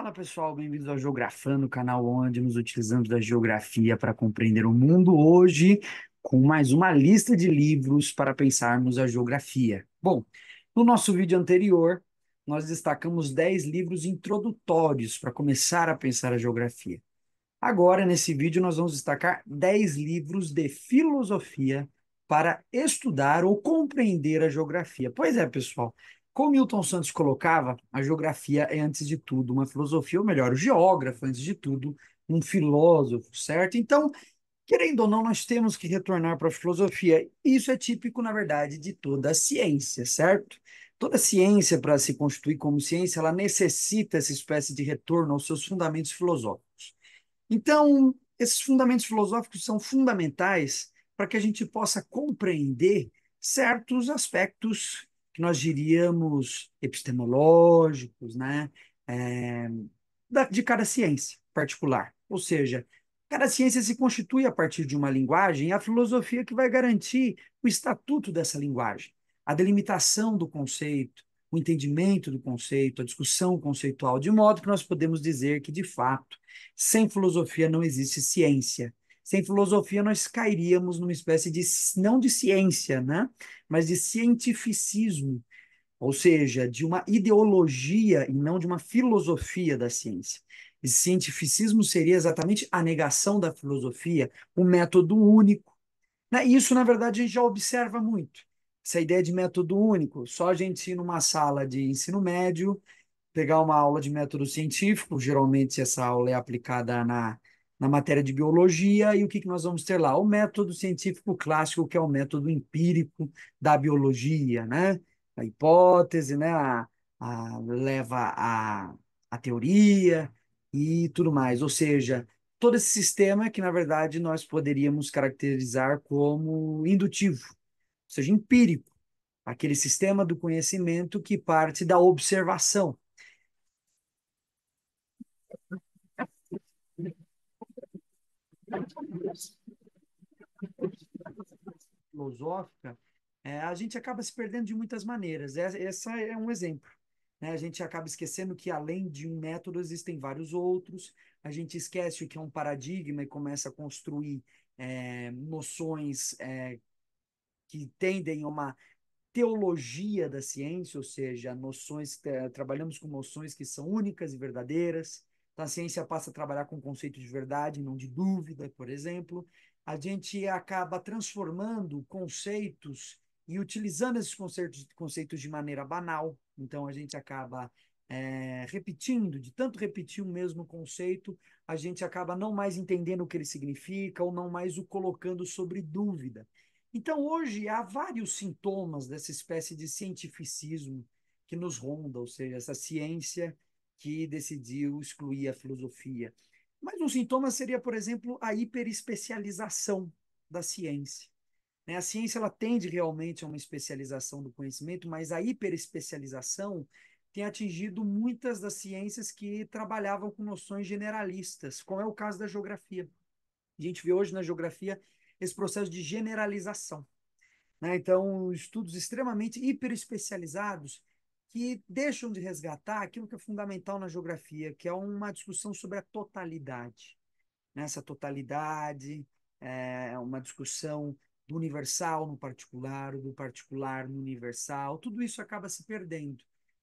Fala pessoal, bem-vindos ao Geografando, canal onde nos utilizamos da geografia para compreender o mundo hoje, com mais uma lista de livros para pensarmos a geografia. Bom, no nosso vídeo anterior, nós destacamos 10 livros introdutórios para começar a pensar a geografia. Agora, nesse vídeo, nós vamos destacar 10 livros de filosofia para estudar ou compreender a geografia. Pois é, pessoal, como Milton Santos colocava, a geografia é, antes de tudo, uma filosofia, ou melhor, o geógrafo, antes de tudo, um filósofo, certo? Então, querendo ou não, nós temos que retornar para a filosofia. Isso é típico, na verdade, de toda a ciência, certo? Toda ciência, para se constituir como ciência, ela necessita essa espécie de retorno aos seus fundamentos filosóficos. Então, esses fundamentos filosóficos são fundamentais para que a gente possa compreender certos aspectos que nós diríamos epistemológicos, né? É, de cada ciência particular. Ou seja, cada ciência se constitui a partir de uma linguagem, e a filosofia que vai garantir o estatuto dessa linguagem, a delimitação do conceito, o entendimento do conceito, a discussão conceitual, de modo que nós podemos dizer que, de fato, sem filosofia não existe ciência. Sem filosofia, nós cairíamos numa espécie de, não de ciência, né? Mas de cientificismo, ou seja, de uma ideologia e não de uma filosofia da ciência. Esse cientificismo seria exatamente a negação da filosofia, o método único. Né? Isso, na verdade, a gente já observa muito. Essa ideia de método único, só a gente ir numa sala de ensino médio, pegar uma aula de método científico, geralmente essa aula é aplicada na matéria de biologia, e o que, que nós vamos ter lá? O método científico clássico, que é o método empírico da biologia, né? A hipótese, né? Leva a teoria e tudo mais. Ou seja, todo esse sistema que, na verdade, nós poderíamos caracterizar como indutivo, ou seja, empírico, aquele sistema do conhecimento que parte da observação. Filosófica, a gente acaba se perdendo de muitas maneiras. Essa é um exemplo. Né? A gente acaba esquecendo que, além de um método, existem vários outros. A gente esquece o que é um paradigma e começa a construir noções que tendem a uma teologia da ciência, ou seja, noções, trabalhamos com noções que são únicas e verdadeiras. Então, a ciência passa a trabalhar com o conceito de verdade, não de dúvida, por exemplo. A gente acaba transformando conceitos e utilizando esses conceitos de maneira banal. Então, a gente acaba repetindo, de tanto repetir o mesmo conceito, a gente acaba não mais entendendo o que ele significa ou não mais o colocando sobre dúvida. Então, hoje, há vários sintomas dessa espécie de cientificismo que nos ronda, ou seja, essa ciência que decidiu excluir a filosofia. Mas um sintoma seria, por exemplo, a hiperespecialização da ciência. Né? A ciência ela tende realmente a uma especialização do conhecimento, mas a hiperespecialização tem atingido muitas das ciências que trabalhavam com noções generalistas, como é o caso da geografia. A gente vê hoje na geografia esse processo de generalização. Né? Então, estudos extremamente hiperespecializados que deixam de resgatar aquilo que é fundamental na geografia, que é uma discussão sobre a totalidade. Nessa totalidade, uma discussão do universal no particular, do particular no universal, tudo isso acaba se perdendo.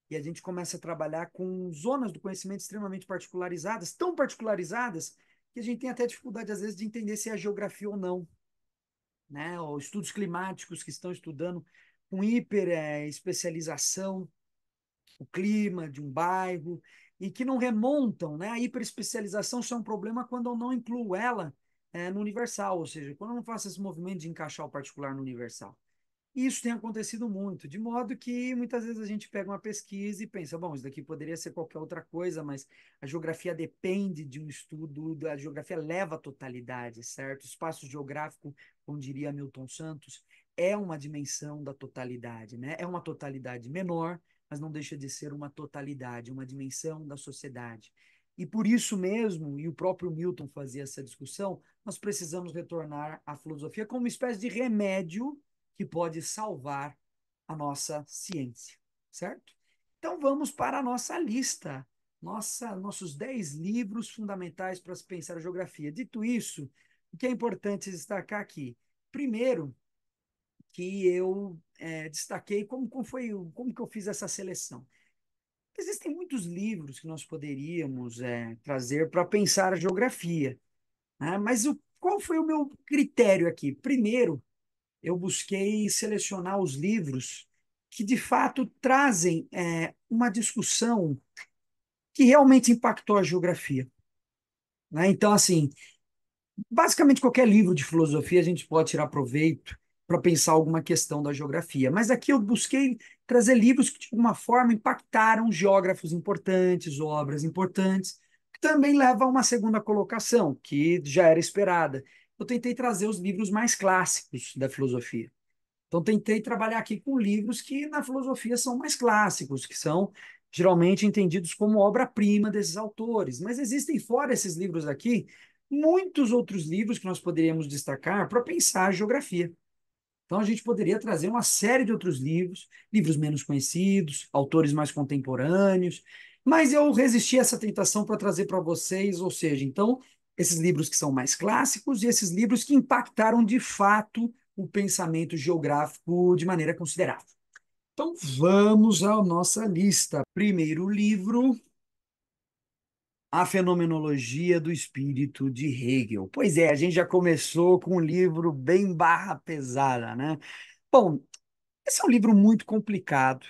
E a gente começa a trabalhar com zonas do conhecimento extremamente particularizadas, tão particularizadas, que a gente tem até dificuldade, às vezes, de entender se é geografia ou não, né? Ou estudos climáticos que estão estudando com hiper especialização o clima de um bairro e que não remontam, né? A hiperespecialização só é um problema quando eu não incluo ela no universal, ou seja, quando eu não faço esse movimento de encaixar o particular no universal. E isso tem acontecido muito, de modo que muitas vezes a gente pega uma pesquisa e pensa, bom, isso daqui poderia ser qualquer outra coisa, mas a geografia depende de um estudo, a geografia leva a totalidade, certo? O espaço geográfico, como diria Milton Santos, é uma dimensão da totalidade, né? É uma totalidade menor, mas não deixa de ser uma totalidade, uma dimensão da sociedade. E por isso mesmo, e o próprio Milton fazia essa discussão, nós precisamos retornar à filosofia como uma espécie de remédio que pode salvar a nossa ciência, certo? Então vamos para a nossa lista nossos 10 livros fundamentais para se pensar a geografia. Dito isso, o que é importante destacar aqui? Primeiro, que eu destaquei como que eu fiz essa seleção. Existem muitos livros que nós poderíamos trazer para pensar a geografia, né? Mas qual foi o meu critério aqui? Primeiro, eu busquei selecionar os livros que, de fato, trazem uma discussão que realmente impactou a geografia, né? Então, assim, basicamente qualquer livro de filosofia a gente pode tirar proveito para pensar alguma questão da geografia. Mas aqui eu busquei trazer livros que, de alguma forma, impactaram geógrafos importantes, obras importantes, que também leva a uma segunda colocação, que já era esperada. Eu tentei trazer os livros mais clássicos da filosofia. Então, tentei trabalhar aqui com livros que na filosofia são mais clássicos, que são geralmente entendidos como obra-prima desses autores. Mas existem, fora esses livros aqui, muitos outros livros que nós poderíamos destacar para pensar a geografia. Então, a gente poderia trazer uma série de outros livros, livros menos conhecidos, autores mais contemporâneos, mas eu resisti a essa tentação para trazer para vocês, ou seja, então, esses livros que são mais clássicos e esses livros que impactaram de fato o pensamento geográfico de maneira considerável. Então, vamos à nossa lista. Primeiro livro, A Fenomenologia do Espírito, de Hegel. Pois é, a gente já começou com um livro bem barra pesada, né? Bom, esse é um livro muito complicado,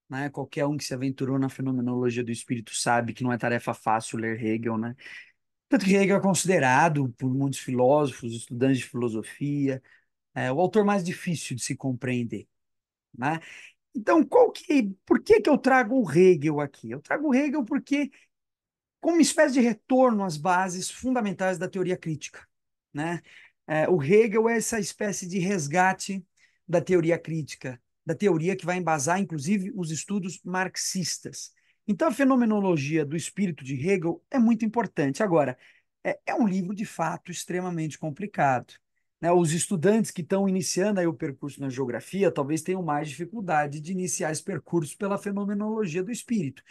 né? Qualquer um que se aventurou na fenomenologia do espírito sabe que não é tarefa fácil ler Hegel, né? Tanto que Hegel é considerado por muitos filósofos, estudantes de filosofia, o autor mais difícil de se compreender, né? Então, por que que eu trago o Hegel aqui? Eu trago o Hegel porque como uma espécie de retorno às bases fundamentais da teoria crítica, né? O Hegel é essa espécie de resgate da teoria crítica, da teoria que vai embasar, inclusive, os estudos marxistas. Então, a fenomenologia do espírito de Hegel é muito importante. Agora, é um livro, de fato, extremamente complicado, né? Os estudantes que estão iniciando aí o percurso na geografia talvez tenham mais dificuldade de iniciar esse percurso pela fenomenologia do espírito.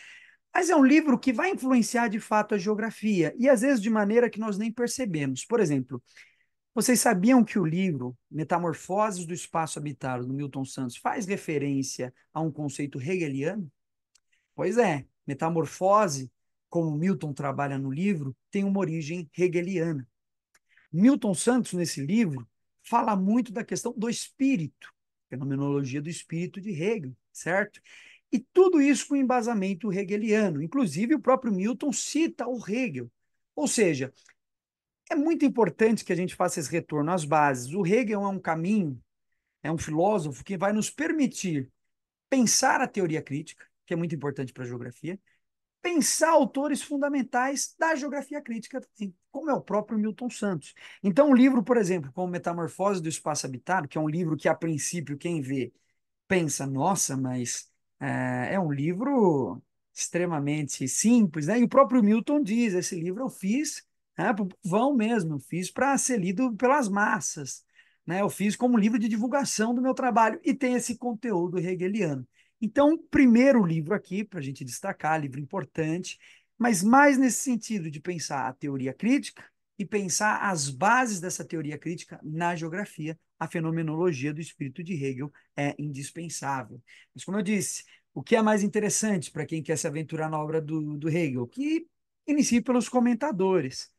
Mas é um livro que vai influenciar de fato a geografia, e às vezes de maneira que nós nem percebemos. Por exemplo, vocês sabiam que o livro Metamorfoses do Espaço Habitado, do Milton Santos, faz referência a um conceito hegeliano? Pois é, metamorfose, como Milton trabalha no livro, tem uma origem hegeliana. Milton Santos, nesse livro, fala muito da questão do espírito, fenomenologia do espírito de Hegel, certo? E tudo isso com embasamento hegeliano. Inclusive, o próprio Milton cita o Hegel. Ou seja, é muito importante que a gente faça esse retorno às bases. O Hegel é um caminho, é um filósofo que vai nos permitir pensar a teoria crítica, que é muito importante para a geografia, pensar autores fundamentais da geografia crítica também, como é o próprio Milton Santos. Então, um livro, por exemplo, como Metamorfose do Espaço Habitado, que é um livro que, a princípio, quem vê pensa, nossa, mas é um livro extremamente simples, né? E o próprio Milton diz, esse livro eu fiz para o povão mesmo, eu fiz para ser lido pelas massas, né? Eu fiz como livro de divulgação do meu trabalho e tem esse conteúdo hegeliano. Então, primeiro livro aqui, para a gente destacar, livro importante, mas mais nesse sentido de pensar a teoria crítica e pensar as bases dessa teoria crítica na geografia, a fenomenologia do espírito de Hegel é indispensável. Mas, como eu disse, o que é mais interessante para quem quer se aventurar na obra do Hegel? Que inicie pelos comentadores,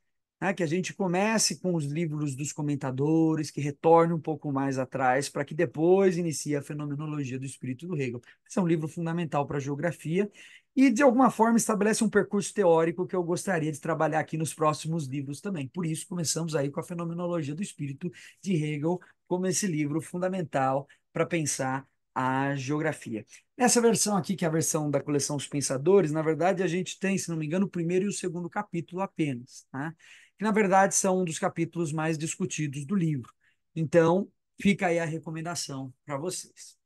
né? Que a gente comece com os livros dos comentadores, que retorne um pouco mais atrás, para que depois inicie a fenomenologia do espírito do Hegel. Esse é um livro fundamental para a geografia e, de alguma forma, estabelece um percurso teórico que eu gostaria de trabalhar aqui nos próximos livros também. Por isso, começamos aí com a Fenomenologia do Espírito de Hegel, como esse livro fundamental para pensar a geografia. Nessa versão aqui, que é a versão da coleção Os Pensadores, na verdade, a gente tem, se não me engano, o primeiro e o segundo capítulo apenas, tá? Que, na verdade, são um dos capítulos mais discutidos do livro. Então, fica aí a recomendação para vocês.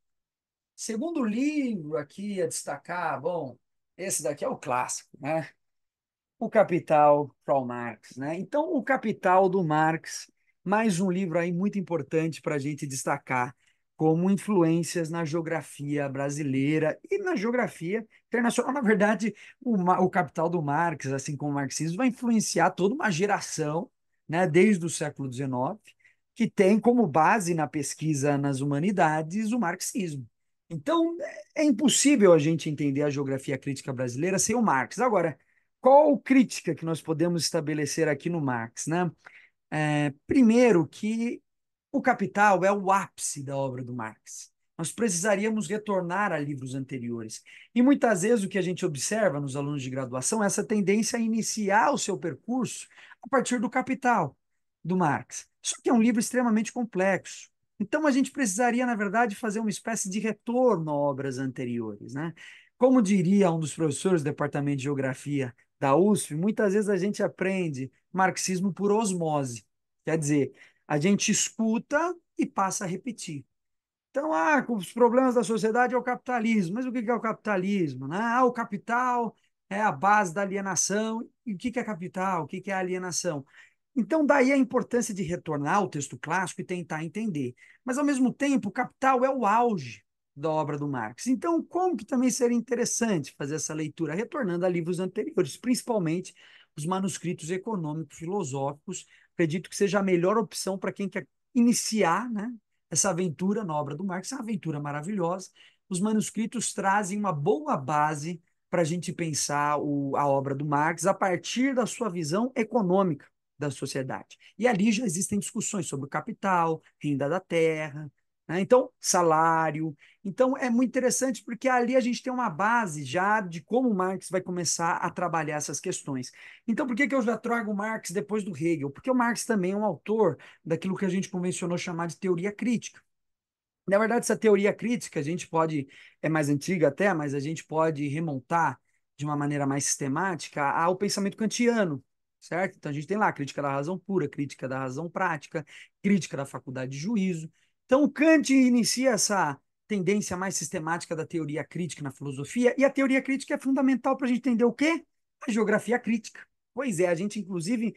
Segundo livro aqui a destacar, bom, esse daqui é o clássico, né? O Capital, Karl Marx, né? Então, o Capital do Marx, mais um livro aí muito importante para a gente destacar. como influências na geografia brasileira e na geografia internacional. Na verdade, o Capital do Marx, assim como o marxismo, vai influenciar toda uma geração, né, desde o século XIX, que tem como base na pesquisa nas humanidades o marxismo. Então, é impossível a gente entender a geografia crítica brasileira sem o Marx. Agora, qual crítica que nós podemos estabelecer aqui no Marx, né? Primeiro, que o Capital é o ápice da obra do Marx. Nós precisaríamos retornar a livros anteriores. E muitas vezes o que a gente observa nos alunos de graduação é essa tendência a iniciar o seu percurso a partir do Capital, do Marx. Só que é um livro extremamente complexo. Então a gente precisaria, na verdade, fazer uma espécie de retorno a obras anteriores, né? Como diria um dos professores do Departamento de Geografia da USP, muitas vezes a gente aprende marxismo por osmose. Quer dizer, a gente escuta e passa a repetir. Então, os problemas da sociedade é o capitalismo. Mas o que é o capitalismo, né? O capital é a base da alienação. E o que é capital? O que é alienação? Então, daí a importância de retornar ao texto clássico e tentar entender. Mas, ao mesmo tempo, o Capital é o auge da obra do Marx. Então, como que também seria interessante fazer essa leitura, retornando a livros anteriores, principalmente os manuscritos econômicos filosóficos? Acredito que seja a melhor opção para quem quer iniciar, né, essa aventura na obra do Marx. É uma aventura maravilhosa. Os manuscritos trazem uma boa base para a gente pensar a obra do Marx a partir da sua visão econômica da sociedade. E ali já existem discussões sobre o capital, renda da terra, né? Então, salário. Então, é muito interessante porque ali a gente tem uma base já de como Marx vai começar a trabalhar essas questões. Então, por que eu já trago Marx depois do Hegel? Porque o Marx também é um autor daquilo que a gente convencionou chamar de teoria crítica. Na verdade, essa teoria crítica, a gente pode, é mais antiga até, mas a gente pode remontar de uma maneira mais sistemática ao pensamento kantiano, certo? Então, a gente tem lá a crítica da razão pura, crítica da razão prática, crítica da faculdade de juízo. Então, o Kant inicia essa tendência mais sistemática da teoria crítica na filosofia, e a teoria crítica é fundamental para a gente entender o quê? A geografia crítica. Pois é, a gente, inclusive,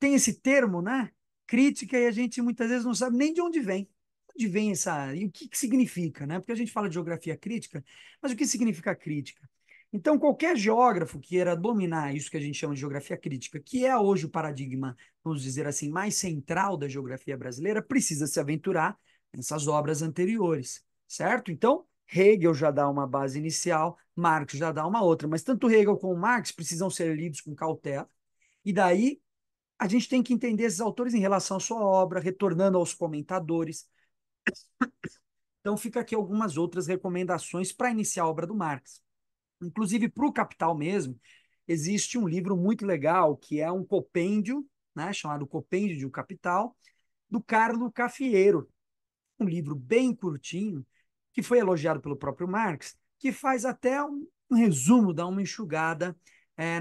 tem esse termo, né? Crítica, e a gente muitas vezes não sabe nem de onde vem. Onde vem essa. E o que, que significa, né? Porque a gente fala de geografia crítica, mas o que significa crítica? Então, qualquer geógrafo que queira dominar isso que a gente chama de geografia crítica, que é hoje o paradigma, vamos dizer assim, mais central da geografia brasileira, precisa se aventurar nessas obras anteriores, certo? Então, Hegel já dá uma base inicial, Marx já dá uma outra, mas tanto Hegel como Marx precisam ser lidos com cautela, e daí a gente tem que entender esses autores em relação à sua obra, retornando aos comentadores. Então, fica aqui algumas outras recomendações para iniciar a obra do Marx. Inclusive, para o Capital mesmo, existe um livro muito legal, que é um compêndio, né, chamado Compêndio de O Capital, do Carlo Cafiero. Um livro bem curtinho, que foi elogiado pelo próprio Marx, que faz até um resumo, dá uma enxugada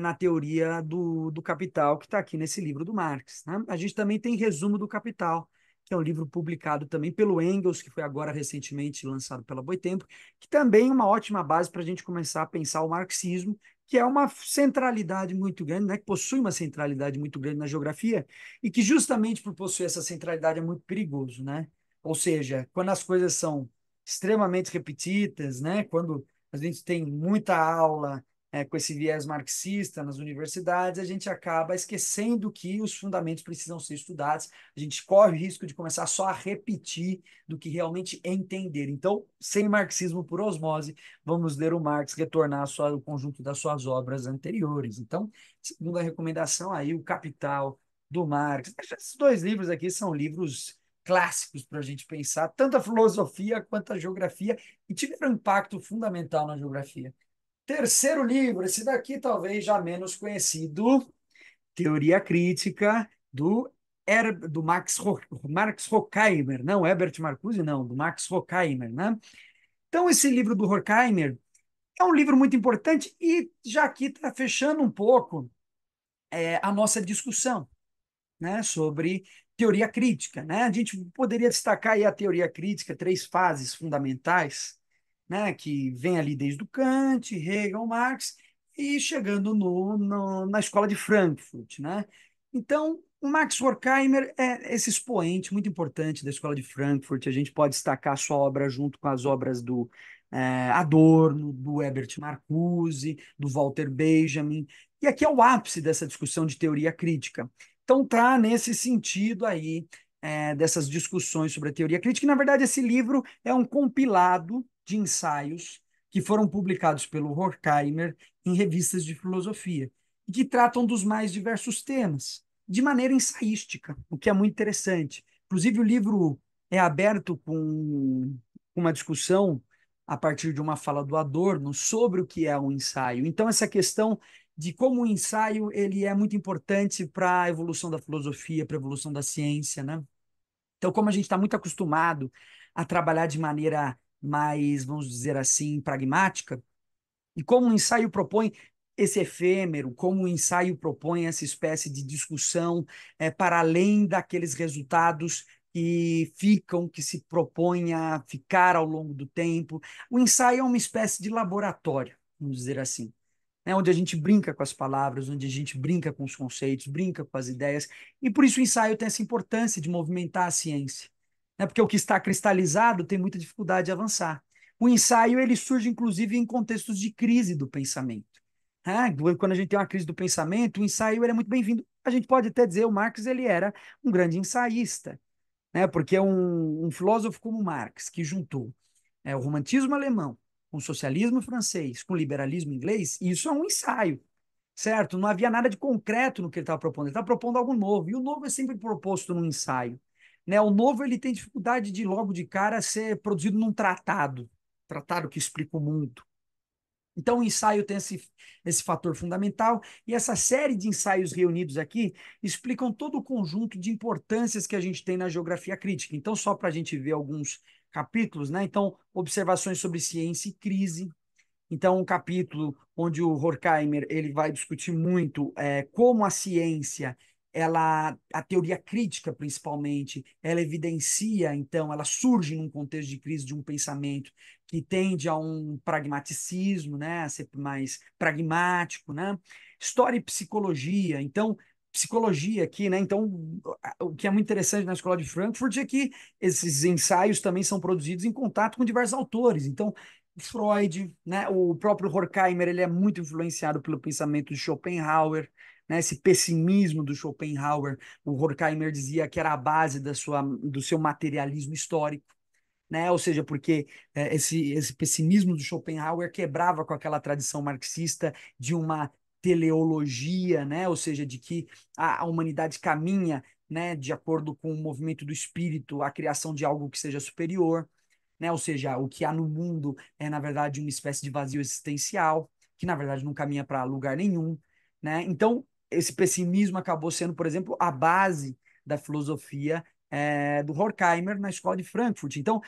na teoria do Capital, que está aqui nesse livro do Marx, né? A gente também tem Resumo do Capital, que é um livro publicado também pelo Engels, que foi agora recentemente lançado pela Boitempo, que também é uma ótima base para a gente começar a pensar o marxismo, que é uma centralidade muito grande, né? Que possui uma centralidade muito grande na geografia, e que justamente por possuir essa centralidade é muito perigoso, né? Ou seja, quando as coisas são extremamente repetidas, né? Quando a gente tem muita aula com esse viés marxista nas universidades, a gente acaba esquecendo que os fundamentos precisam ser estudados. A gente corre o risco de começar só a repetir do que realmente entender. Então, sem marxismo por osmose, vamos ler o Marx, retornar o conjunto das suas obras anteriores. Então, segunda recomendação aí, o Capital do Marx. Esses dois livros aqui são livros clássicos para a gente pensar, tanto a filosofia quanto a geografia, e tiveram um impacto fundamental na geografia. Terceiro livro, esse daqui talvez já menos conhecido, Teoria Crítica, do Max Horkheimer, não Herbert Marcuse, não, do Max Horkheimer, né? Então, esse livro do Horkheimer é um livro muito importante e já aqui está fechando um pouco a nossa discussão, né, sobre teoria crítica, né? A gente poderia destacar aí a teoria crítica, três fases fundamentais, né, que vem ali desde o Kant, Hegel, Marx e chegando na escola de Frankfurt, né? Então, o Max Horkheimer é esse expoente muito importante da Escola de Frankfurt. A gente pode destacar a sua obra junto com as obras do Adorno, do Herbert Marcuse, do Walter Benjamin. E aqui é o ápice dessa discussão de teoria crítica. Então, tá nesse sentido aí, dessas discussões sobre a teoria crítica. E, na verdade, esse livro é um compilado de ensaios que foram publicados pelo Horkheimer em revistas de filosofia, e que tratam dos mais diversos temas de maneira ensaística, o que é muito interessante. Inclusive, o livro é aberto com uma discussão a partir de uma fala do Adorno sobre o que é um ensaio. Então, essa questão de como o ensaio ele é muito importante para a evolução da filosofia, para a evolução da ciência, né? Então, como a gente está muito acostumado a trabalhar de maneira mais, vamos dizer assim, pragmática, e como o ensaio propõe esse efêmero, como o ensaio propõe essa espécie de discussão para além daqueles resultados que ficam, que se propõem a ficar ao longo do tempo. O ensaio é uma espécie de laboratório, vamos dizer assim, né? Onde a gente brinca com as palavras, onde a gente brinca com os conceitos, brinca com as ideias, e por isso o ensaio tem essa importância de movimentar a ciência, né? Porque o que está cristalizado tem muita dificuldade de avançar. O ensaio ele surge, inclusive, em contextos de crise do pensamento. Né? Quando a gente tem uma crise do pensamento, o ensaio ele é muito bem-vindo. A gente pode até dizer que o Marx ele era um grande ensaísta, né? Porque um filósofo como Marx, que juntou o romantismo alemão com o socialismo francês, com o liberalismo inglês, isso é um ensaio, certo? Não havia nada de concreto no que ele estava propondo. Ele estava propondo algo novo, e o novo é sempre proposto num ensaio. Né? O novo ele tem dificuldade de, logo de cara, ser produzido num tratado que explica o mundo. Então, o ensaio tem esse fator fundamental, e essa série de ensaios reunidos aqui explicam todo o conjunto de importâncias que a gente tem na geografia crítica. Então, só para a gente ver alguns capítulos, né? Então, observações sobre ciência e crise. Então, um capítulo onde o Horkheimer ele vai discutir muito como a ciência, a teoria crítica principalmente, ela evidencia, então, ela surge num contexto de crise de um pensamento que tende a um pragmaticismo, né, a ser mais pragmático, né? História e psicologia, então, psicologia aqui, né? Então, o que é muito interessante na Escola de Frankfurt é que esses ensaios também são produzidos em contato com diversos autores. Então, Freud, né? O próprio Horkheimer ele é muito influenciado pelo pensamento de Schopenhauer, né? Esse pessimismo do Schopenhauer, o Horkheimer dizia que era a base do seu materialismo histórico, né? Ou seja, porque esse pessimismo do Schopenhauer quebrava com aquela tradição marxista de uma teleologia, né? Ou seja, de que a humanidade caminha, né, de acordo com o movimento do espírito, a criação de algo que seja superior, né? Ou seja, o que há no mundo é, na verdade, uma espécie de vazio existencial, que, na verdade, não caminha para lugar nenhum, né? Então, esse pessimismo acabou sendo, por exemplo, a base da filosofia do Horkheimer na Escola de Frankfurt. Então,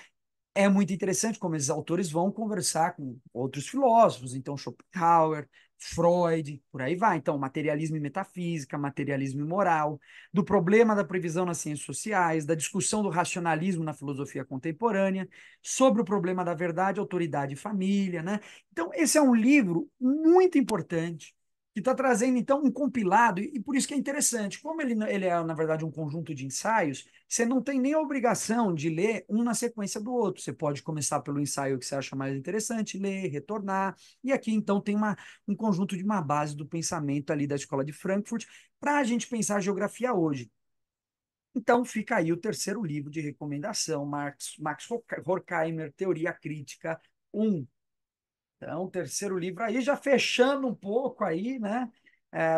é muito interessante como esses autores vão conversar com outros filósofos, então Schopenhauer, Freud, por aí vai. Então, materialismo e metafísica, materialismo e moral, do problema da previsão nas ciências sociais, da discussão do racionalismo na filosofia contemporânea, sobre o problema da verdade, autoridade e família, né? Então, esse é um livro muito importante que está trazendo, então, um compilado, e por isso que é interessante. Como ele é, na verdade, um conjunto de ensaios, você não tem nem a obrigação de ler um na sequência do outro. Você pode começar pelo ensaio que você acha mais interessante, ler, retornar. E aqui, então, tem um conjunto de uma base do pensamento ali da Escola de Frankfurt para a gente pensar a geografia hoje. Então, fica aí o terceiro livro de recomendação, Max Horkheimer, Teoria Crítica 1. Então, o terceiro livro aí, já fechando um pouco aí, né?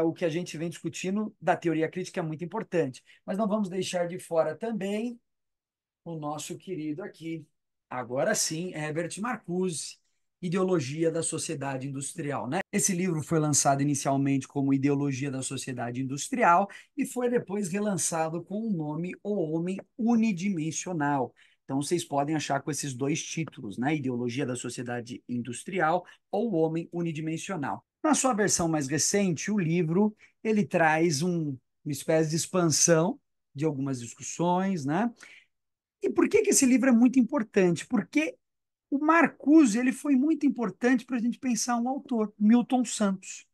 O que a gente vem discutindo da teoria crítica é muito importante. Mas não vamos deixar de fora também o nosso querido aqui, agora sim, Herbert Marcuse, Ideologia da Sociedade Industrial, né? Esse livro foi lançado inicialmente como Ideologia da Sociedade Industrial e foi depois relançado com o nome O Homem Unidimensional. Então, vocês podem achar com esses dois títulos, né? Ideologia da Sociedade Industrial ou O Homem Unidimensional. Na sua versão mais recente, o livro ele traz uma espécie de expansão de algumas discussões, né? E por que esse livro é muito importante? Porque o Marcuse ele foi muito importante para a gente pensar um autor, Milton Santos.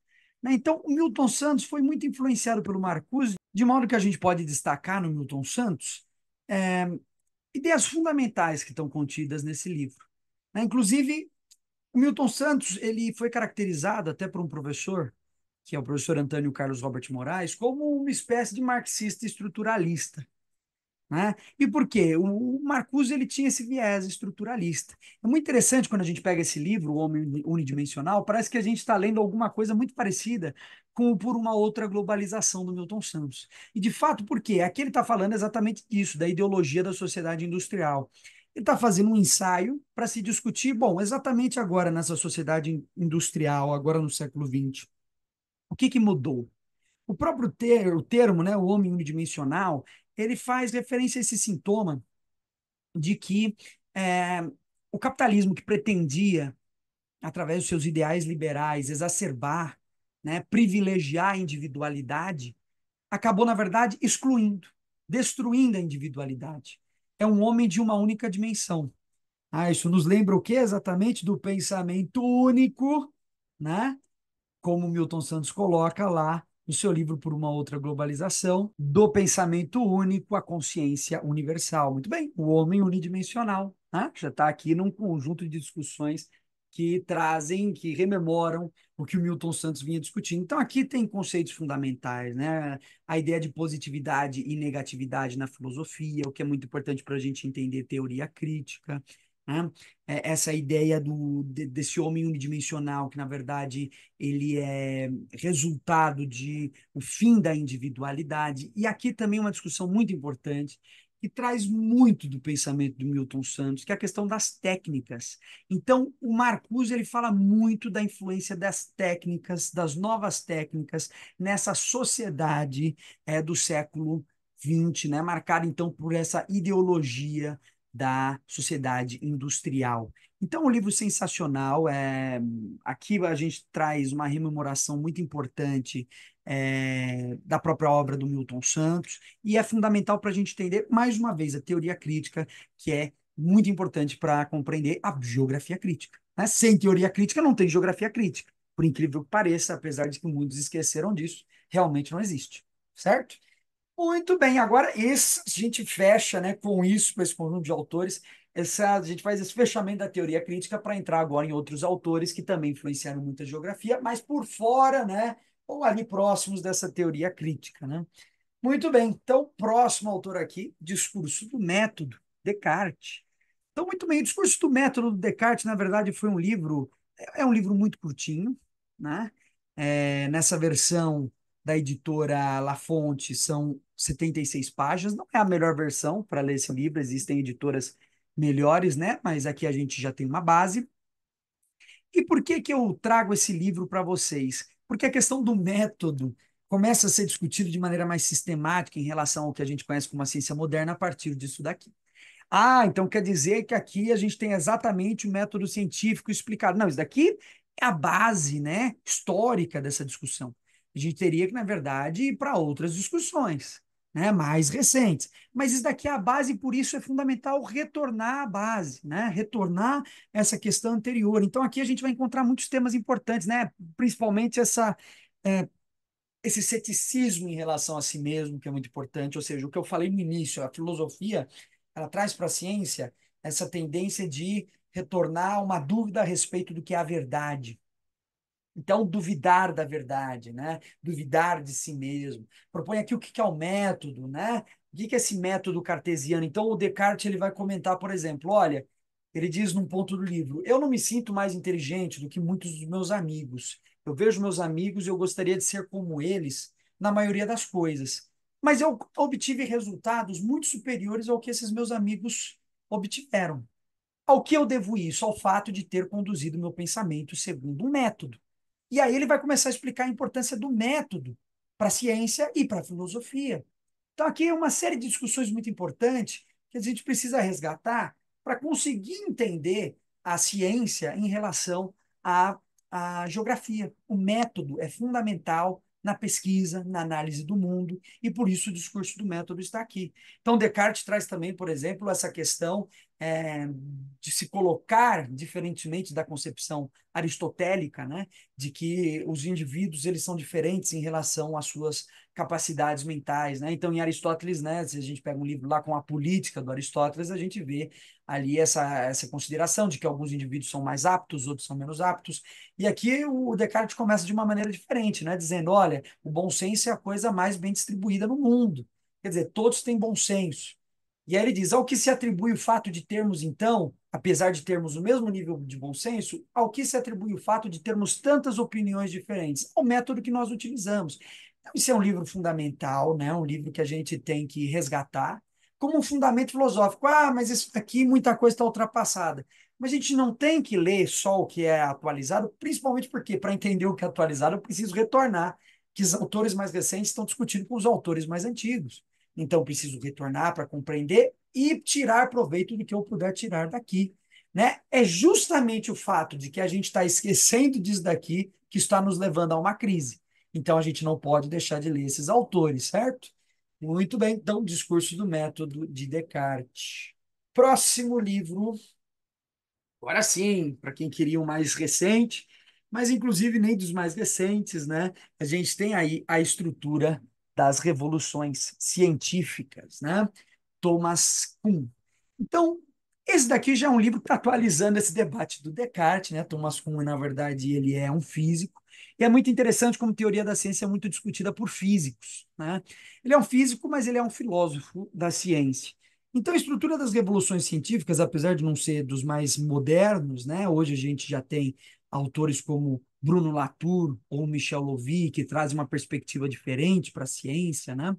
né? Então, o Milton Santos foi muito influenciado pelo Marcuse, de modo que a gente pode destacar no Milton Santos é, ideias fundamentais que estão contidas nesse livro, né? Inclusive, o Milton Santos ele foi caracterizado até por um professor, que é o professor Antônio Carlos Robert Moraes, como uma espécie de marxista estruturalista, né? E por quê? O Marcuse ele tinha esse viés estruturalista. É muito interessante quando a gente pega esse livro, O Homem Unidimensional, parece que a gente está lendo alguma coisa muito parecida com o Por uma Outra Globalização do Milton Santos. E de fato, por quê? Aqui ele está falando exatamente disso, da ideologia da sociedade industrial. Ele está fazendo um ensaio para se discutir, bom, exatamente agora nessa sociedade industrial, agora no século XX, o que que mudou? O próprio o termo, né, o homem unidimensional, ele faz referência a esse sintoma de que é, o capitalismo que pretendia, através dos seus ideais liberais, exacerbar, né, privilegiar a individualidade, acabou, na verdade, excluindo, destruindo a individualidade. É um homem de uma única dimensão. Ah, isso nos lembra o que exatamente? Do pensamento único, né? Como Milton Santos coloca lá no seu livro Por uma Outra Globalização, do pensamento único à consciência universal. Muito bem, o homem unidimensional, né? Já está aqui num conjunto de discussões que trazem, que rememoram o que o Milton Santos vinha discutindo. Então, aqui tem conceitos fundamentais, né? A ideia de positividade e negatividade na filosofia, o que é muito importante para a gente entender teoria crítica, né? Essa ideia desse homem unidimensional, que na verdade ele é resultado de o fim da individualidade. E aqui também uma discussão muito importante que traz muito do pensamento do Milton Santos, que é a questão das técnicas. Então, o Marcuse ele fala muito da influência das técnicas, das novas técnicas nessa sociedade do século XX, né? Marcada então por essa ideologia da sociedade industrial. Então, um livro sensacional. Aqui a gente traz uma rememoração muito importante da própria obra do Milton Santos, e é fundamental para a gente entender, mais uma vez, a teoria crítica, que é muito importante para compreender a geografia crítica, né? Sem teoria crítica, não tem geografia crítica. Por incrível que pareça, apesar de que muitos esqueceram disso, realmente não existe, certo? Muito bem, agora a gente fecha, né, com isso, com esse conjunto de autores. A gente faz esse fechamento da teoria crítica para entrar agora em outros autores que também influenciaram muito a geografia, mas por fora, né, ou ali próximos dessa teoria crítica, né? Muito bem, então, próximo autor aqui, Discurso do Método, Descartes. Então, muito bem, o Discurso do Método do Descartes, na verdade, foi um livro, é um livro muito curtinho, né? Nessa versão da editora La Fonte, são 76 páginas, não é a melhor versão para ler esse livro, existem editoras melhores, né? Mas aqui a gente já tem uma base. E por que que eu trago esse livro para vocês? Porque a questão do método começa a ser discutido de maneira mais sistemática em relação ao que a gente conhece como a ciência moderna a partir disso daqui. Ah, então quer dizer que aqui a gente tem exatamente o método científico explicado. Não, isso daqui é a base, né, histórica dessa discussão. A gente teria que, na verdade, ir para outras discussões, né, mais recentes. Mas isso daqui é a base e por isso é fundamental retornar à base, né, retornar essa questão anterior. Então aqui a gente vai encontrar muitos temas importantes, né, principalmente é, esse ceticismo em relação a si mesmo, que é muito importante, ou seja, o que eu falei no início, a filosofia, ela traz para a ciência essa tendência de retornar a uma dúvida a respeito do que é a verdade. Então, duvidar da verdade, né? Duvidar de si mesmo. Propõe aqui o que é o método, né? O que é esse método cartesiano? Então, o Descartes ele vai comentar, por exemplo, olha, ele diz num ponto do livro, eu não me sinto mais inteligente do que muitos dos meus amigos. Eu vejo meus amigos e eu gostaria de ser como eles na maioria das coisas. Mas eu obtive resultados muito superiores ao que esses meus amigos obtiveram. Ao que eu devo isso? Ao fato de ter conduzido meu pensamento segundo um método. E aí ele vai começar a explicar a importância do método para a ciência e para a filosofia. Então, aqui é uma série de discussões muito importantes que a gente precisa resgatar para conseguir entender a ciência em relação à, à geografia. O método é fundamental na pesquisa, na análise do mundo, e por isso o discurso do método está aqui. Então, Descartes traz também, por exemplo, essa questão de se colocar diferentemente da concepção aristotélica, né, de que os indivíduos eles são diferentes em relação às suas capacidades mentais, né? Então, em Aristóteles, né, se a gente pega um livro lá com a Política do Aristóteles, a gente vê ali essa consideração de que alguns indivíduos são mais aptos, outros são menos aptos. E aqui o Descartes começa de uma maneira diferente, né, dizendo, olha, o bom senso é a coisa mais bem distribuída no mundo. Quer dizer, todos têm bom senso. E aí ele diz, ao que se atribui o fato de termos, então, apesar de termos o mesmo nível de bom senso, ao que se atribui o fato de termos tantas opiniões diferentes? Ao método que nós utilizamos. Então, isso é um livro fundamental, né? Um livro que a gente tem que resgatar como um fundamento filosófico. Ah, mas isso aqui, muita coisa está ultrapassada. Mas a gente não tem que ler só o que é atualizado, principalmente porque, para entender o que é atualizado, eu preciso retornar que os autores mais recentes estão discutindo com os autores mais antigos. Então, preciso retornar para compreender e tirar proveito do que eu puder tirar daqui. Né? É justamente o fato de que a gente está esquecendo disso daqui que está nos levando a uma crise. Então, a gente não pode deixar de ler esses autores, certo? Muito bem, então, Discurso do Método de Descartes. Próximo livro, agora sim, para quem queria um mais recente, mas inclusive nem dos mais recentes, né? A gente tem aí a estrutura das revoluções científicas, né? Thomas Kuhn. Então, esse daqui já é um livro que está atualizando esse debate do Descartes, né? Thomas Kuhn, na verdade, ele é um físico, e é muito interessante como teoria da ciência é muito discutida por físicos, né? Ele é um físico, mas ele é um filósofo da ciência. Então, a estrutura das revoluções científicas, apesar de não ser dos mais modernos, né? Hoje a gente já tem autores como Bruno Latour ou Michel Lovy, que trazem uma perspectiva diferente para a ciência, né?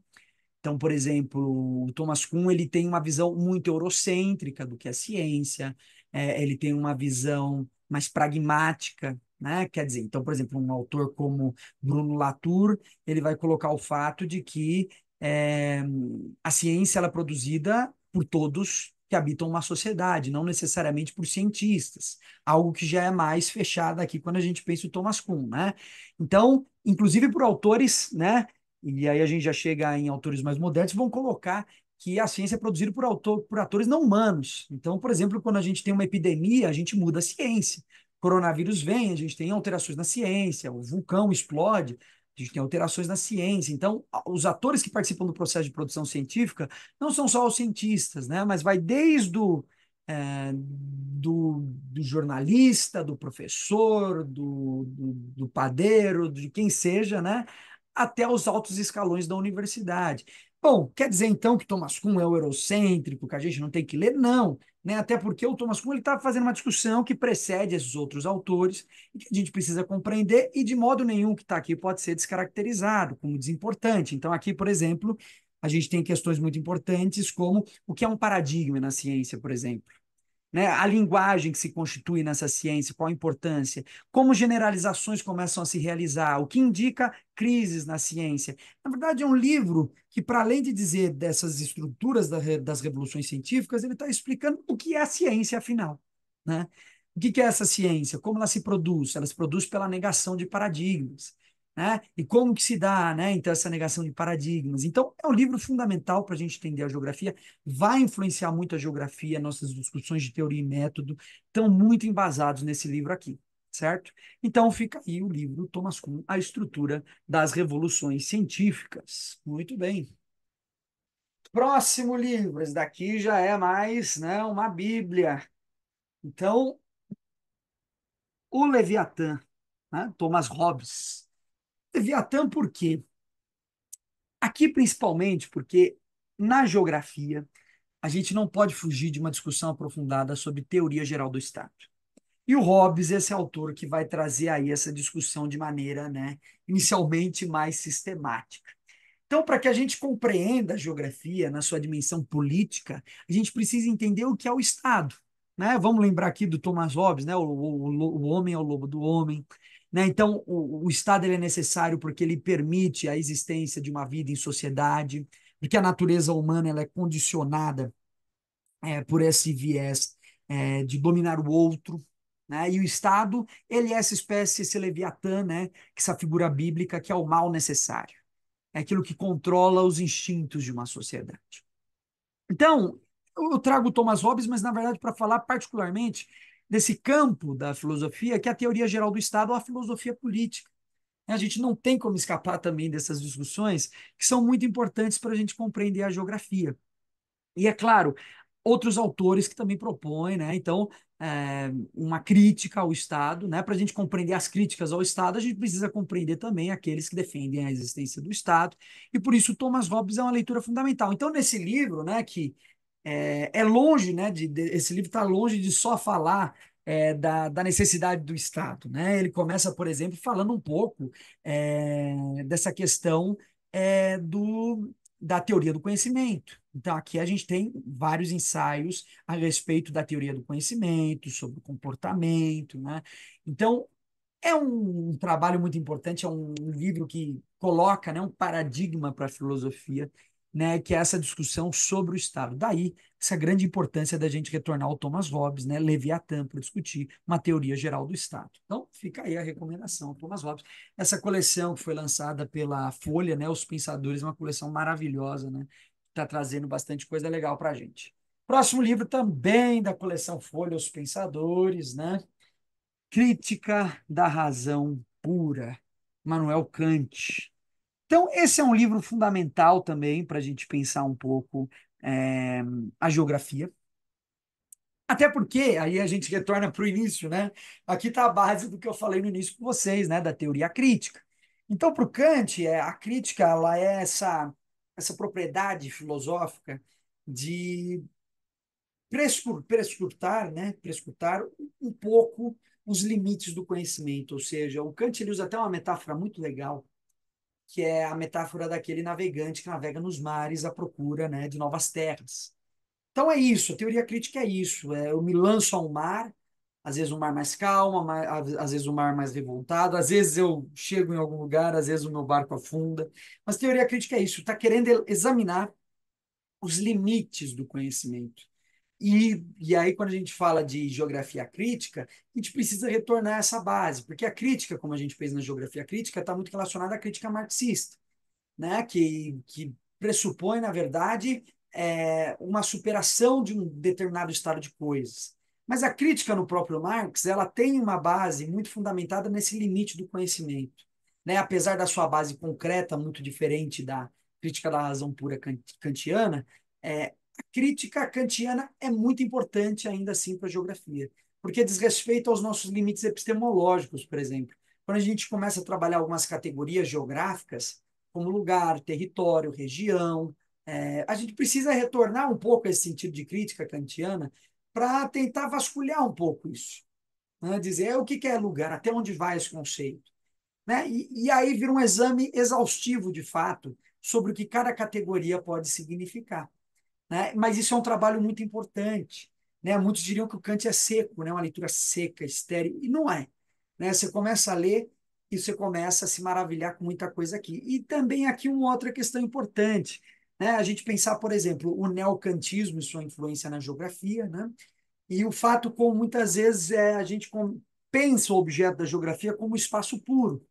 Então, por exemplo, o Thomas Kuhn ele tem uma visão muito eurocêntrica do que é ciência, ele tem uma visão mais pragmática, né? Quer dizer, então, por exemplo, um autor como Bruno Latour, ele vai colocar o fato de que é, a ciência ela é produzida por todos que habitam uma sociedade, não necessariamente por cientistas, algo que já é mais fechado aqui quando a gente pensa o Thomas Kuhn, né? Então, inclusive por autores, né? E aí a gente já chega em autores mais modernos, vão colocar que a ciência é produzida por atores não humanos. Então, por exemplo, quando a gente tem uma epidemia, a gente muda a ciência. O coronavírus vem, a gente tem alterações na ciência, o vulcão explode, a gente tem alterações na ciência. Então, os atores que participam do processo de produção científica não são só os cientistas, né? Mas vai desde do jornalista, do professor, do padeiro, de quem seja, né? Até os altos escalões da universidade. Bom, quer dizer então que Thomas Kuhn é o eurocêntrico, que a gente não tem que ler? Não, né? Até porque o Thomas Kuhn está fazendo uma discussão que precede esses outros autores e que a gente precisa compreender e de modo nenhum que está aqui pode ser descaracterizado como desimportante. Então aqui, por exemplo, a gente tem questões muito importantes como o que é um paradigma na ciência, por exemplo, né? A linguagem que se constitui nessa ciência, qual a importância, como generalizações começam a se realizar, o que indica crises na ciência. Na verdade, é um livro que, para além de dizer dessas estruturas das revoluções científicas, ele está explicando o que é a ciência, afinal, né? O que é essa ciência? Como ela se produz? Ela se produz pela negação de paradigmas. Né? E como que se dá, né? Então, essa negação de paradigmas. Então, é um livro fundamental para a gente entender a geografia, vai influenciar muito a geografia, nossas discussões de teoria e método estão muito embasados nesse livro aqui, certo? Então fica aí o livro Thomas Kuhn, A Estrutura das Revoluções Científicas. Muito bem. Próximo livro, esse daqui já é mais, né, uma bíblia. Então, o Leviatã, né, Thomas Hobbes. Leviatã por quê? Aqui principalmente porque na geografia a gente não pode fugir de uma discussão aprofundada sobre teoria geral do Estado. E o Hobbes, esse autor que vai trazer aí essa discussão de maneira, né, inicialmente mais sistemática. Então, para que a gente compreenda a geografia na sua dimensão política, a gente precisa entender o que é o Estado. Né? Vamos lembrar aqui do Thomas Hobbes, né? O homem é o lobo do homem. Né? Então, o Estado ele é necessário porque ele permite a existência de uma vida em sociedade, porque a natureza humana ela é condicionada por esse viés de dominar o outro, né? E o Estado, ele é essa espécie, esse leviatã, né? Essa figura bíblica que é o mal necessário. É aquilo que controla os instintos de uma sociedade. Então, eu trago o Thomas Hobbes, mas na verdade para falar particularmente desse campo da filosofia, que é a teoria geral do Estado ou a filosofia política. A gente não tem como escapar também dessas discussões que são muito importantes para a gente compreender a geografia. E, é claro, outros autores que também propõem, né? Então, uma crítica ao Estado, né? Para a gente compreender as críticas ao Estado, a gente precisa compreender também aqueles que defendem a existência do Estado, e por isso Thomas Hobbes é uma leitura fundamental. Então, nesse livro, né, que é longe, né, esse livro está longe de só falar da necessidade do Estado, né? Ele começa, por exemplo, falando um pouco dessa questão da teoria do conhecimento. Então, aqui a gente tem vários ensaios a respeito da teoria do conhecimento, sobre o comportamento, né? Então, é um trabalho muito importante, é um livro que coloca, né, um paradigma para a filosofia, né, que é essa discussão sobre o Estado. Daí, essa grande importância da gente retornar ao Thomas Hobbes, né, Leviatã, para discutir uma teoria geral do Estado. Então, fica aí a recomendação, Thomas Hobbes. Essa coleção que foi lançada pela Folha, né, Os Pensadores, é uma coleção maravilhosa, né, está trazendo bastante coisa legal para a gente. Próximo livro também da coleção Folha, Os Pensadores, né? Crítica da Razão Pura, Manuel Kant. Então, esse é um livro fundamental também para a gente pensar um pouco é, a geografia. Até porque, aí a gente retorna para o início, né? Aqui está a base do que eu falei no início com vocês, né? Da teoria crítica. Então, para o Kant, a crítica ela é essa propriedade filosófica de prescrutar, né? Prescrutar um pouco os limites do conhecimento. Ou seja, o Kant ele usa até uma metáfora muito legal, que é a metáfora daquele navegante que navega nos mares à procura, né, de novas terras. Então é isso, a teoria crítica é isso. Eu me lanço ao mar, às vezes um mar mais calmo, às vezes um mar mais revoltado, às vezes eu chego em algum lugar, às vezes o meu barco afunda. Mas teoria crítica é isso, está querendo examinar os limites do conhecimento. E aí, quando a gente fala de geografia crítica, a gente precisa retornar a essa base, porque a crítica, como a gente fez na geografia crítica, está muito relacionada à crítica marxista, né? Que pressupõe, na verdade, uma superação de um determinado estado de coisas. Mas a crítica no próprio Marx, ela tem uma base muito fundamentada nesse limite do conhecimento, né? Apesar da sua base concreta muito diferente da crítica da razão pura kantiana, a crítica kantiana é muito importante ainda assim para a geografia, porque diz respeito aos nossos limites epistemológicos, por exemplo. Quando a gente começa a trabalhar algumas categorias geográficas, como lugar, território, região. A gente precisa retornar um pouco a esse sentido de crítica kantiana para tentar vasculhar um pouco isso. Né? Dizer o que é lugar, até onde vai esse conceito. Né? E aí vira um exame exaustivo, de fato, sobre o que cada categoria pode significar. Né? Mas isso é um trabalho muito importante. Né? Muitos diriam que o Kant é seco, né? Uma leitura seca, estéril, e não é. Né? Você começa a ler e você começa a se maravilhar com muita coisa aqui. E também aqui uma outra questão importante, né? A gente pensar, por exemplo, o neocantismo e sua influência na geografia, né? E o fato como muitas vezes a gente pensa o objeto da geografia como espaço puro.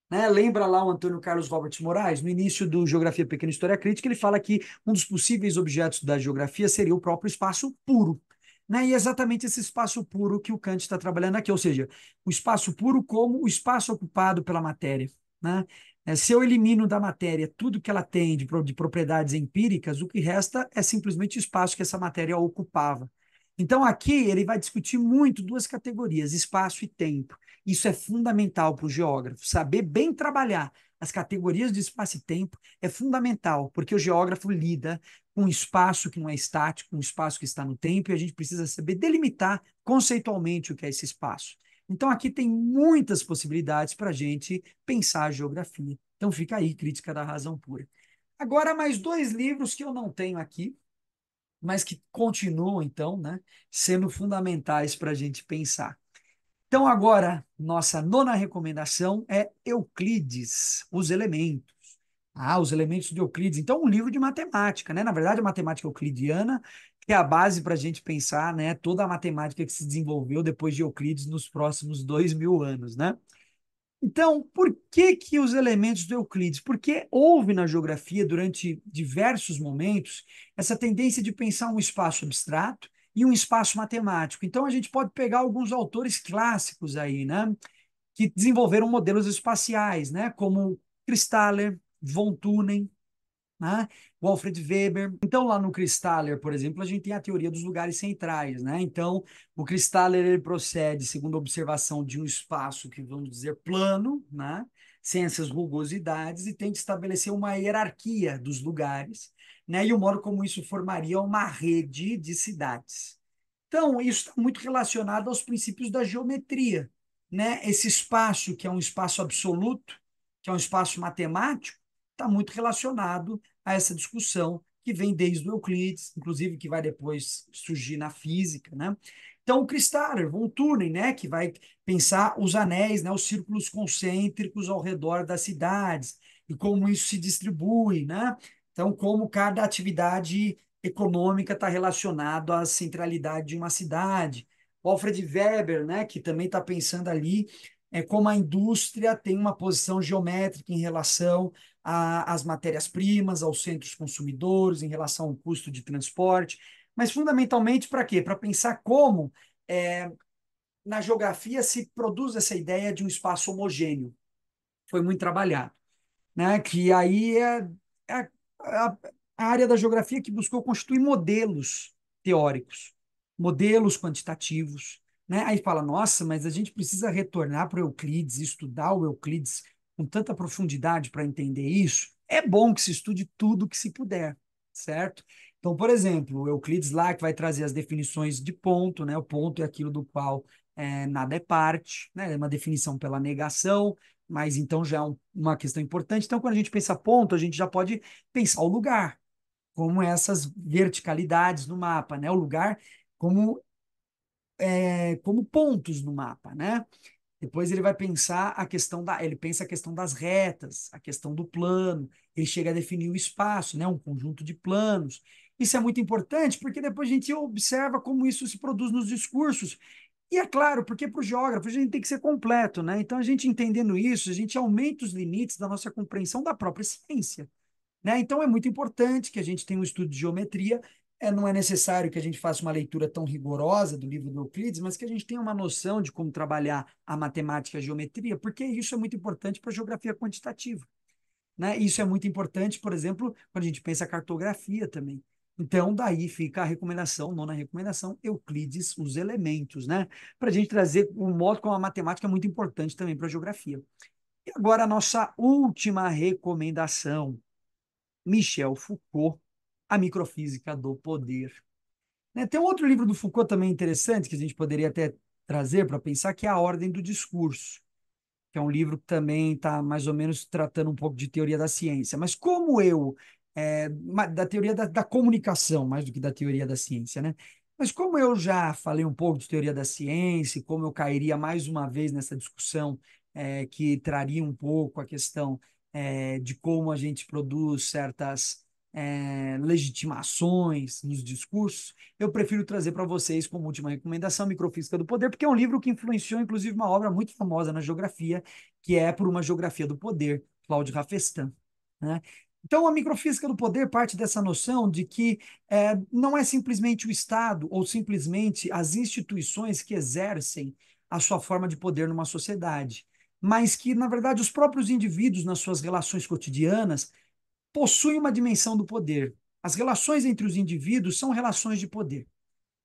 Né? Lembra lá o Antônio Carlos Robert Moraes, no início do Geografia Pequena História Crítica, ele fala que um dos possíveis objetos da geografia seria o próprio espaço puro. Né? E é exatamente esse espaço puro que o Kant está trabalhando aqui, ou seja, o espaço puro como o espaço ocupado pela matéria. Né? Se eu elimino da matéria tudo que ela tem de propriedades empíricas, o que resta é simplesmente o espaço que essa matéria ocupava. Então, aqui ele vai discutir muito duas categorias, espaço e tempo. Isso é fundamental para o geógrafo. Saber bem trabalhar as categorias de espaço e tempo é fundamental, porque o geógrafo lida com um espaço que não é estático, um espaço que está no tempo, e a gente precisa saber delimitar conceitualmente o que é esse espaço. Então, aqui tem muitas possibilidades para a gente pensar a geografia. Então, fica aí, Crítica da Razão Pura. Agora, mais dois livros que eu não tenho aqui, mas que continuam, então, né, sendo fundamentais para a gente pensar. Então, agora, nossa nona recomendação é Euclides, Os Elementos. Os Elementos de Euclides. Então, um livro de matemática, né? Na verdade, a matemática euclidiana, que é a base para a gente pensar, né, toda a matemática que se desenvolveu depois de Euclides nos próximos 2000 anos, né? Então, por que que os elementos do Euclides? Porque houve na geografia, durante diversos momentos, essa tendência de pensar um espaço abstrato e um espaço matemático. Então, a gente pode pegar alguns autores clássicos aí, né, que desenvolveram modelos espaciais, né, como Kristaller, von Thunen, né? O Alfred Weber. Então, lá no Kristaller, por exemplo, a gente tem a teoria dos lugares centrais, né? Então, o Kristaller ele procede segundo a observação de um espaço que vamos dizer plano, né? Sem essas rugosidades, e tenta estabelecer uma hierarquia dos lugares, né? E o modo como isso formaria uma rede de cidades. Então, isso está muito relacionado aos princípios da geometria, né? Esse espaço, que é um espaço absoluto, que é um espaço matemático, está muito relacionado a essa discussão que vem desde o Euclides, inclusive que vai depois surgir na física, né? Então, o Kristaller, von Thunen, né, que vai pensar os anéis, né, os círculos concêntricos ao redor das cidades e como isso se distribui, né? Então, como cada atividade econômica está relacionado à centralidade de uma cidade. O Alfred Weber, né, que também está pensando ali como a indústria tem uma posição geométrica em relação às matérias-primas, aos centros consumidores, em relação ao custo de transporte, mas fundamentalmente para quê? Para pensar como é, na geografia se produz essa ideia de um espaço homogêneo. Foi muito trabalhado, né? Que aí é a, a área da geografia que buscou constituir modelos teóricos, modelos quantitativos, né? Aí fala, nossa, mas a gente precisa retornar para o Euclides, estudar o Euclides com tanta profundidade para entender isso. É bom que se estude tudo que se puder, certo? Então, por exemplo, o Euclides lá que vai trazer as definições de ponto, né? O ponto é aquilo do qual nada é parte, né? É uma definição pela negação, mas então já é uma questão importante. Então, quando a gente pensa ponto, a gente já pode pensar o lugar, como essas verticalidades no mapa, né? O lugar como, como pontos no mapa, né? Depois ele vai pensar ele pensa a questão das retas, a questão do plano, ele chega a definir o espaço, né? Um conjunto de planos. Isso é muito importante porque depois a gente observa como isso se produz nos discursos. E é claro, porque para o geógrafo a gente tem que ser completo, né? Então, a gente entendendo isso, a gente aumenta os limites da nossa compreensão da própria ciência, né? Então, é muito importante que a gente tenha um estudo de geometria. Não é necessário que a gente faça uma leitura tão rigorosa do livro do Euclides, mas que a gente tenha uma noção de como trabalhar a matemática e a geometria, porque isso é muito importante para a geografia quantitativa, né? Isso é muito importante, por exemplo, quando a gente pensa a cartografia também. Então, daí fica a recomendação, nona recomendação, Euclides, os elementos, né? Para a gente trazer um modo como a matemática é muito importante também para a geografia. E agora a nossa última recomendação, Michel Foucault, A Microfísica do Poder. Né? Tem um outro livro do Foucault também interessante que a gente poderia até trazer para pensar, que é A Ordem do Discurso, que é um livro que também está mais ou menos tratando um pouco de teoria da ciência. Mas como da teoria da comunicação, mais do que da teoria da ciência, né? Mas como eu já falei um pouco de teoria da ciência, como eu cairia mais uma vez nessa discussão que traria um pouco a questão de como a gente produz certas legitimações nos discursos, eu prefiro trazer para vocês como última recomendação Microfísica do Poder, porque é um livro que influenciou, inclusive, uma obra muito famosa na geografia, que é Por uma Geografia do Poder, Cláudio Rafestan, né? Então, a microfísica do poder parte dessa noção de que não é simplesmente o Estado ou simplesmente as instituições que exercem a sua forma de poder numa sociedade, mas que, na verdade, os próprios indivíduos, nas suas relações cotidianas, possuem uma dimensão do poder. As relações entre os indivíduos são relações de poder,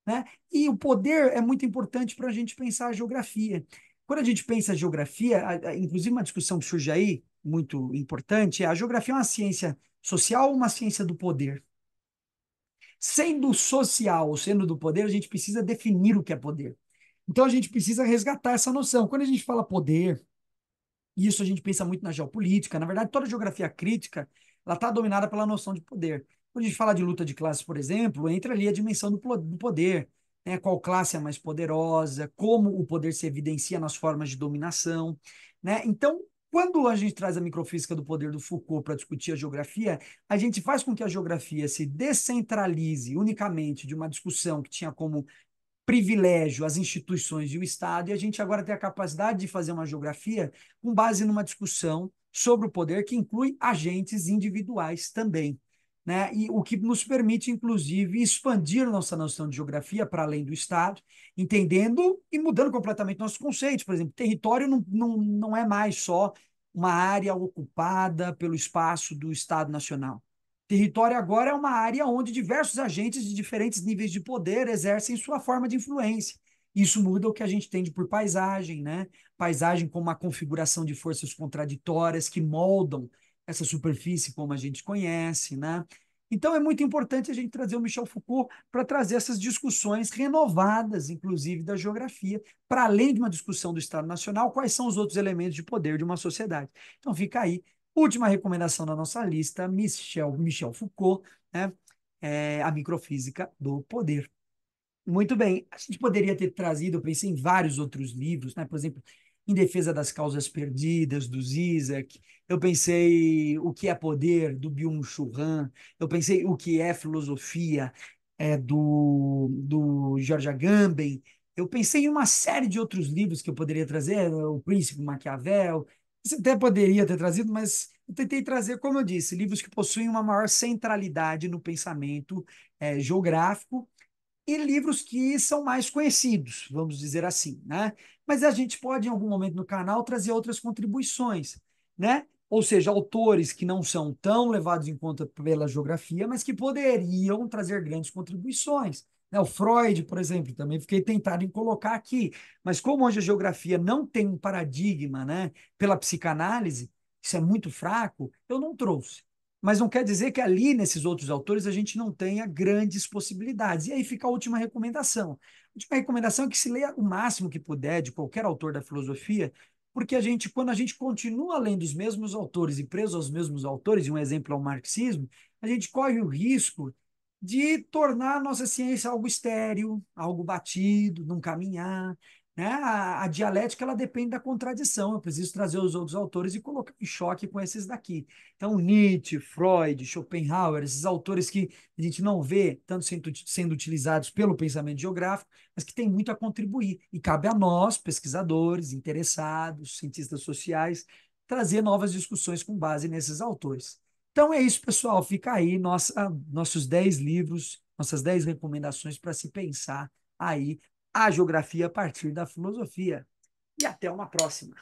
né? E o poder é muito importante para a gente pensar a geografia. Quando a gente pensa a geografia, inclusive uma discussão que surge aí, muito importante, é a geografia é uma ciência social ou uma ciência do poder? Sendo social ou sendo do poder, a gente precisa definir o que é poder. Então, a gente precisa resgatar essa noção. Quando a gente fala poder, e isso a gente pensa muito na geopolítica. Na verdade, toda a geografia crítica ela está dominada pela noção de poder. Quando a gente fala de luta de classes, por exemplo, entra ali a dimensão do poder, né? Qual classe é a mais poderosa, como o poder se evidencia nas formas de dominação, né? Então, quando a gente traz a microfísica do poder do Foucault para discutir a geografia, a gente faz com que a geografia se descentralize unicamente de uma discussão que tinha como privilégio às instituições e o Estado, e a gente agora tem a capacidade de fazer uma geografia com base numa discussão sobre o poder que inclui agentes individuais também. Né? E o que nos permite, inclusive, expandir nossa noção de geografia para além do Estado, entendendo e mudando completamente nossos conceitos. Por exemplo, território não é mais só uma área ocupada pelo espaço do Estado Nacional. Território agora é uma área onde diversos agentes de diferentes níveis de poder exercem sua forma de influência. Isso muda o que a gente entende por paisagem, né? Paisagem como uma configuração de forças contraditórias que moldam essa superfície como a gente conhece, né? Então é muito importante a gente trazer o Michel Foucault para trazer essas discussões renovadas, inclusive da geografia, para além de uma discussão do Estado Nacional, quais são os outros elementos de poder de uma sociedade. Então fica aí, última recomendação da nossa lista, Michel Foucault, né? A microfísica do poder. Muito bem. A gente poderia ter trazido, eu pensei em vários outros livros, né? Por exemplo, Em Defesa das Causas Perdidas, do Zizek. Eu pensei O que é Poder, do Byung-Chul Han. Eu pensei O que é Filosofia, do George Agamben. Eu pensei em uma série de outros livros que eu poderia trazer, O Príncipe Maquiavel. Você até poderia ter trazido, mas eu tentei trazer, como eu disse, livros que possuem uma maior centralidade no pensamento geográfico e livros que são mais conhecidos, vamos dizer assim, né? Mas a gente pode, em algum momento no canal, trazer outras contribuições, né? Ou seja, autores que não são tão levados em conta pela geografia, mas que poderiam trazer grandes contribuições. Né? O Freud, por exemplo, também fiquei tentado em colocar aqui, mas como hoje a geografia não tem um paradigma, né, pela psicanálise, isso é muito fraco, eu não trouxe. Mas não quer dizer que ali, nesses outros autores, a gente não tenha grandes possibilidades. E aí fica a última recomendação. A última recomendação é que se leia o máximo que puder de qualquer autor da filosofia, porque a gente, quando a gente continua lendo os mesmos autores e preso aos mesmos autores, e um exemplo é o marxismo, a gente corre o risco de tornar a nossa ciência algo estéril, algo batido, não caminhar. Né? A dialética ela depende da contradição. Eu preciso trazer os outros autores e colocar em choque com esses daqui. Então, Nietzsche, Freud, Schopenhauer, esses autores que a gente não vê tanto sendo utilizados pelo pensamento geográfico, mas que têm muito a contribuir. E cabe a nós, pesquisadores, interessados, cientistas sociais, trazer novas discussões com base nesses autores. Então é isso, pessoal. Fica aí nossos 10 livros, nossas 10 recomendações para se pensar aí a geografia a partir da filosofia. E até uma próxima.